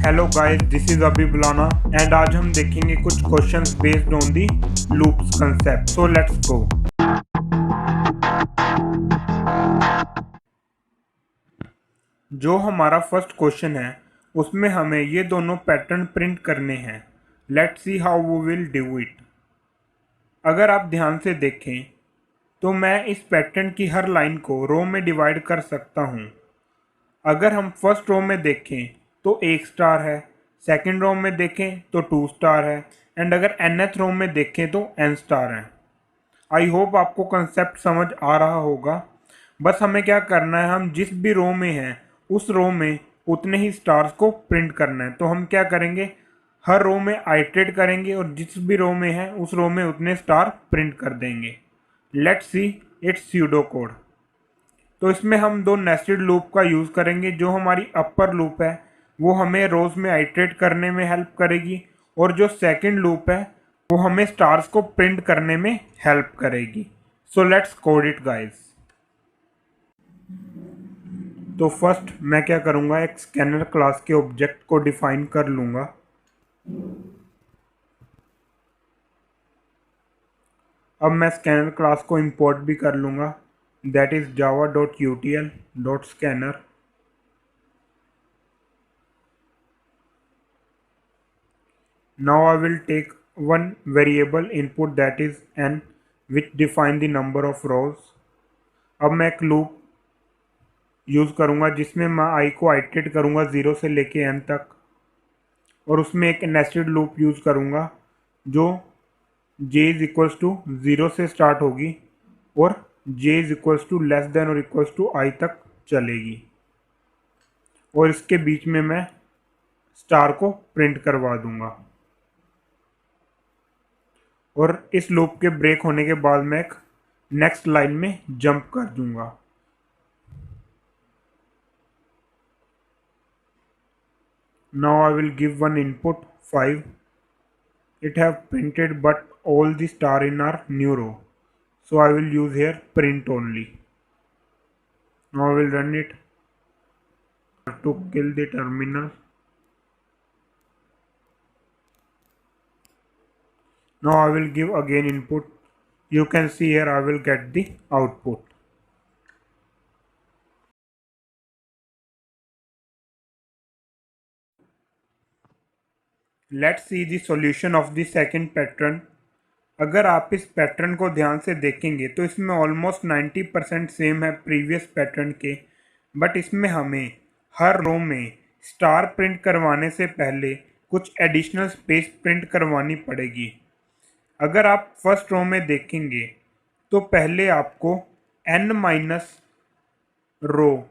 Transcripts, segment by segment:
Hello guys, this is अभी बुलाना and आज हम देखेंगे कुछ questions based on the loops concept. So let's go. जो हमारा फर्स्ट क्वेश्चन है उसमें हमें ये दोनों पैटर्न प्रिंट करने हैं। Let's see how we will do it. अगर आप ध्यान से देखें तो मैं इस पैटर्न की हर लाइन को रो में डिवाइड कर सकता हूँ। अगर हम फर्स्ट रो में देखें तो एक स्टार है, सेकंड रो में देखें तो टू स्टार है एंड अगर nth रो में देखें तो n स्टार है। आई होप आपको कंसेप्ट समझ आ रहा होगा। बस हमें क्या करना है, हम जिस भी रो में हैं उस रो में उतने ही स्टार्स को प्रिंट करना है। तो हम क्या करेंगे, हर रो में आइटरेट करेंगे और जिस भी रो में है उस रो में उतने स्टार प्रिंट कर देंगे। Let's see it's pseudo code. तो इसमें हम दो नेस्टेड लूप का यूज़ करेंगे। जो हमारी अपर लूप है वो हमें रोज में आइटरेट करने में हेल्प करेगी और जो सेकंड लूप है वो हमें स्टार्स को प्रिंट करने में हेल्प करेगी। सो लेट्स कोड इट गाइस। तो फर्स्ट मैं क्या करूँगा, एक स्कैनर क्लास के ऑब्जेक्ट को डिफाइन कर लूँगा। अब मैं स्कैनर क्लास को इंपोर्ट भी कर लूँगा, that is java.utl.scanner। Now I will take one variable input that is n which define the number of rows। अब मैं एक लूप यूज़ करूँगा जिसमें मैं i को आइटरेट करूँगा 0 से लेके n तक और उसमें एक नेस्टेड लूप यूज़ करूँगा जो j इज इक्वल्स टू 0 से स्टार्ट होगी और j is equals to less than और इक्वल्स टू i तक चलेगी और इसके बीच में मैं स्टार को प्रिंट करवा दूँगा। और इस लूप के ब्रेक होने के बाद मैं एक नेक्स्ट लाइन में जंप कर दूंगा। Now I will give one input 5। It have printed but all the star in are new row, so I will use here print only. Now I will run it to kill the terminal. Now I will give again input. You can see here I will get the output. Let's see the solution of the second pattern. अगर आप इस pattern को ध्यान से देखेंगे तो इसमें almost 90% same है प्रीवियस पैटर्न के, बट इसमें हमें हर रो में स्टार प्रिंट करवाने से पहले कुछ एडिशनल स्पेस प्रिंट करवानी पड़ेगी। अगर आप फर्स्ट रो में देखेंगे तो पहले आपको n माइनस रो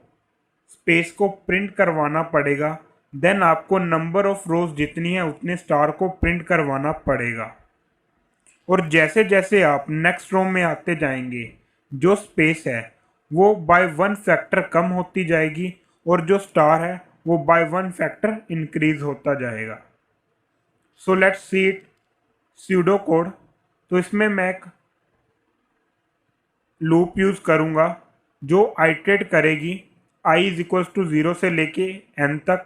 स्पेस को प्रिंट करवाना पड़ेगा, देन आपको नंबर ऑफ रोज जितनी है उतने स्टार को प्रिंट करवाना पड़ेगा। और जैसे जैसे आप नेक्स्ट रो में आते जाएंगे जो स्पेस है वो बाय 1 फैक्टर कम होती जाएगी और जो स्टार है वो बाय 1 फैक्टर इंक्रीज होता जाएगा। सो let's see it pseudo code. तो इसमें मैं एक लूप यूज़ करूँगा जो आइटरेट करेगी i इज इक्वल्स टू 0 से लेके n तक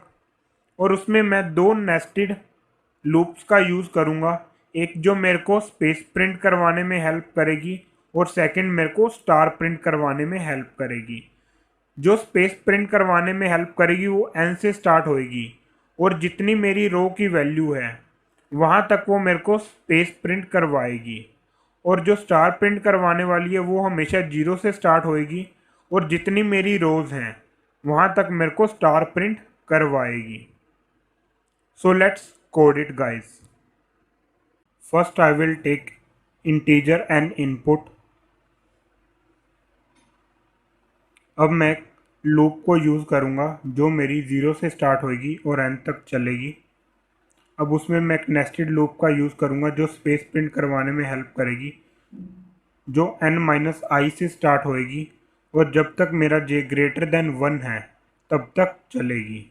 और उसमें मैं दो नेस्टेड लूप्स का यूज़ करूँगा, एक जो मेरे को स्पेस प्रिंट करवाने में हेल्प करेगी और सेकंड मेरे को स्टार प्रिंट करवाने में हेल्प करेगी। जो स्पेस प्रिंट करवाने में हेल्प करेगी वो n से स्टार्ट होएगी और जितनी मेरी रो की वैल्यू है वहाँ तक वो मेरे को स्पेस प्रिंट करवाएगी और जो स्टार प्रिंट करवाने वाली है वो हमेशा 0 से स्टार्ट होएगी और जितनी मेरी रोज हैं वहाँ तक मेरे को स्टार प्रिंट करवाएगी। So let's code it guys. First I will take integer n input. अब मैं लूप को यूज़ करूँगा जो मेरी 0 से स्टार्ट होएगी और n तक चलेगी। अब उसमें मैं एक नेस्टेड लूप का यूज़ करूँगा जो स्पेस प्रिंट करवाने में हेल्प करेगी, जो n माइनस आई से स्टार्ट होएगी और जब तक मेरा j ग्रेटर देन 1 है तब तक चलेगी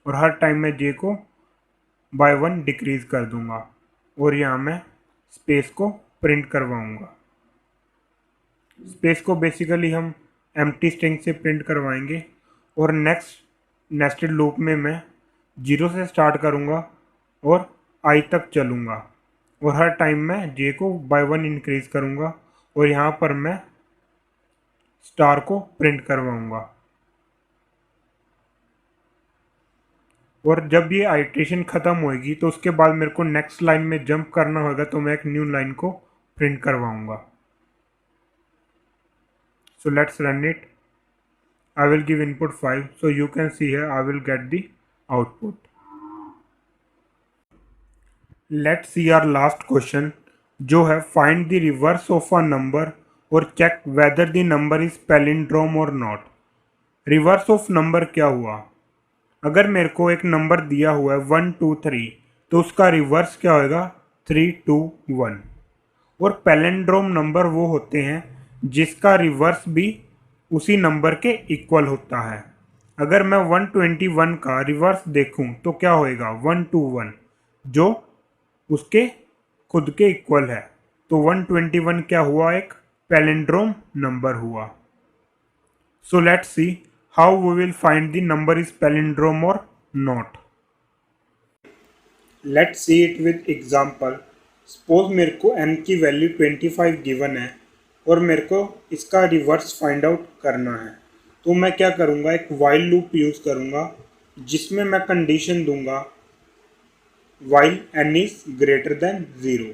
और हर टाइम मैं j को बाय 1 डिक्रीज़ कर दूंगा और यहाँ मैं स्पेस को प्रिंट करवाऊँगा। स्पेस को बेसिकली हम एम्प्टी स्ट्रिंग से प्रिंट करवाएंगे और नेक्स्ट नेस्टेड लूप में मैं 0 से स्टार्ट करूँगा और आई तक चलूँगा और हर टाइम मैं जे को बाय 1 इंक्रीज करूँगा और यहाँ पर मैं स्टार को प्रिंट करवाऊँगा। और जब ये आइट्रेशन ख़त्म होएगी तो उसके बाद मेरे को नेक्स्ट लाइन में जंप करना होगा, तो मैं एक न्यू लाइन को print करवाऊँगा। So let's run it. I will give input 5, so you can see here I will get the output. Let's see our last question, जो है find the reverse of a number और check whether the number is palindrome or not. Reverse of number क्या हुआ? अगर मेरे को एक number दिया हुआ है 1 2 3, तो उसका रिवर्स क्या होएगा? 3 2 1। और पैलिंड्रोम नंबर वो होते हैं जिसका रिवर्स भी उसी नंबर के इक्वल होता है। अगर मैं 121 का रिवर्स देखूं तो क्या होएगा? 121, जो उसके खुद के इक्वल है। तो 121 क्या हुआ? एक पैलिंड्रोम नंबर हुआ। So let's see how we will find the number is palindrome और not. Let's see it with example. Suppose मेरे को n की वैल्यू 25 गिवन है और मेरे को इसका रिवर्स फाइंड आउट करना है। तो मैं क्या करूँगा? एक वाइल लूप यूज़ करूँगा जिसमें मैं कंडीशन दूंगा while n is greater than 0।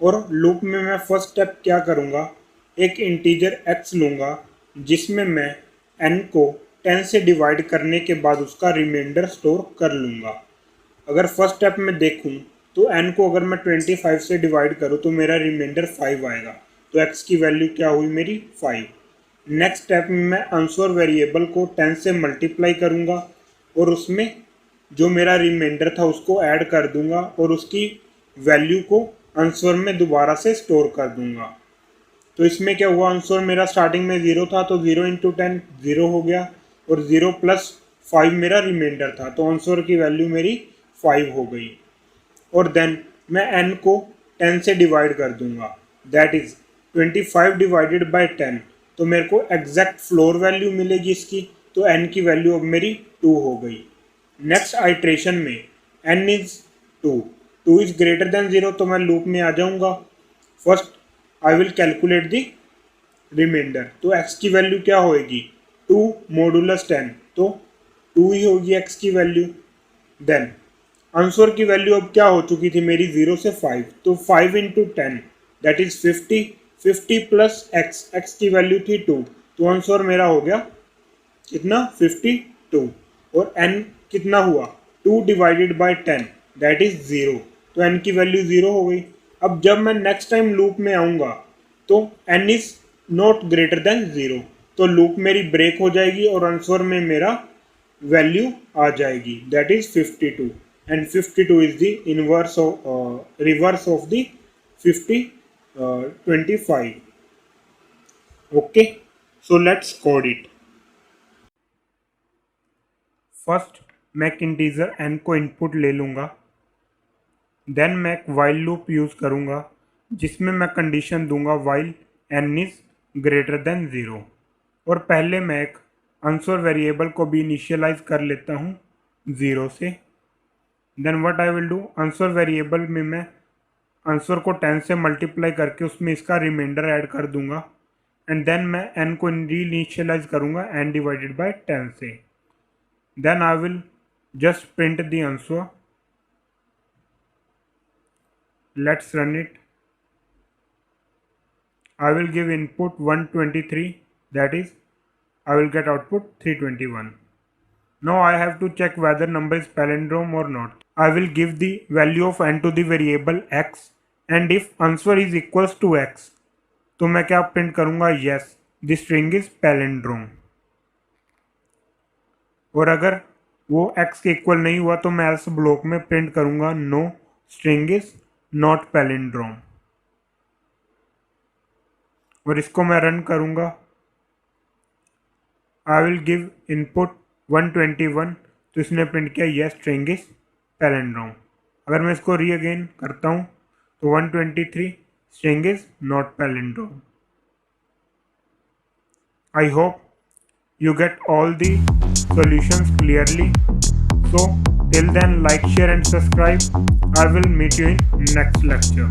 और लूप में मैं फर्स्ट स्टेप क्या करूँगा? एक इंटीजर x लूँगा जिसमें मैं n को 10 से डिवाइड करने के बाद उसका रिमाइंडर स्टोर कर लूँगा। अगर फर्स्ट स्टेप में देखूँ तो n को अगर मैं 25 से डिवाइड करूँ तो मेरा रिमाइंडर 5 आएगा। तो x की वैल्यू क्या हुई मेरी? 5। नेक्स्ट स्टेप में मैं आंसर वेरिएबल को 10 से मल्टीप्लाई करूँगा और उसमें जो मेरा रिमाइंडर था उसको ऐड कर दूंगा और उसकी वैल्यू को आंसर में दोबारा से स्टोर कर दूंगा। तो इसमें क्या हुआ? आंसर मेरा स्टार्टिंग में 0 था तो 0 इंटू 10 0 हो गया और 0 प्लस 5 मेरा रिमाइंडर था, तो आंसर की वैल्यू मेरी 5 हो गई। और देन मैं n को 10 से डिवाइड कर दूंगा, दैट इज 25 डिवाइडेड बाय 10, तो मेरे को एग्जैक्ट फ्लोर वैल्यू मिलेगी इसकी। तो n की वैल्यू अब मेरी 2 हो गई। नेक्स्ट आइट्रेशन में n is 2 is greater than 0, तो मैं लूप में आ जाऊंगा। First I will calculate the reminder. तो x की वैल्यू क्या होएगी? 2 मॉडुलस 10, तो 2 ही होगी x की वैल्यू। देन आंसर की वैल्यू अब क्या हो चुकी थी मेरी? 0 से 5, तो 5 into 10 that is 50। 50 plus x की वैल्यू थी 2, तो आंसर मेरा हो गया कितना? 52। और n कितना हुआ? 2 डिवाइडेड बाय 10 दैट इज 0, तो n की वैल्यू 0 हो गई। अब जब मैं नेक्स्ट टाइम लूप में आऊँगा तो n is not greater than 0, तो लूप मेरी ब्रेक हो जाएगी और आंसर में मेरा वैल्यू आ जाएगी, that is 52। and 52 is the inverse of reverse of the 25. Okay, so let's code it. First मैं एक इंटीजर n को इनपुट ले लूँगा, देन मैं एक वाइल लूप यूज़ करूँगा जिसमें मैं कंडीशन दूंगा while n is greater than 0। और पहले मैं एक आंसर वेरिएबल को भी इनिशियलाइज कर लेता हूँ 0 से। Then what I will do? Answer variable में मैं आंसर को 10 से मल्टीप्लाई करके उसमें इसका रिमाइंडर ऐड कर दूंगा एंड देन मैं n को रीइनिशियलाइज करूंगा n डिवाइडेड बाय 10 से। Then I will just print the answer. Let's run it. I will give input 123, that is I will get output 321. Now I have to check whether number is palindrome or not. I will give the value of n to the variable x and if answer is equals to x, तो मैं क्या print करूँगा? yes, the string is palindrome। और अगर वो x के equal नहीं हुआ तो मैं else ब्लॉक में प्रिंट करूँगा no, string is not palindrome। और इसको मैं रन करूँगा। I will give input 121, तो इसने प्रिंट किया यस स्ट्रिंग इज पैलिंड्रोम। अगर मैं इसको री अगेन करता हूँ तो 123 string is not palindrome. I hope you get all the solutions clearly. So Till then, like, share and subscribe. I will meet you in next lecture.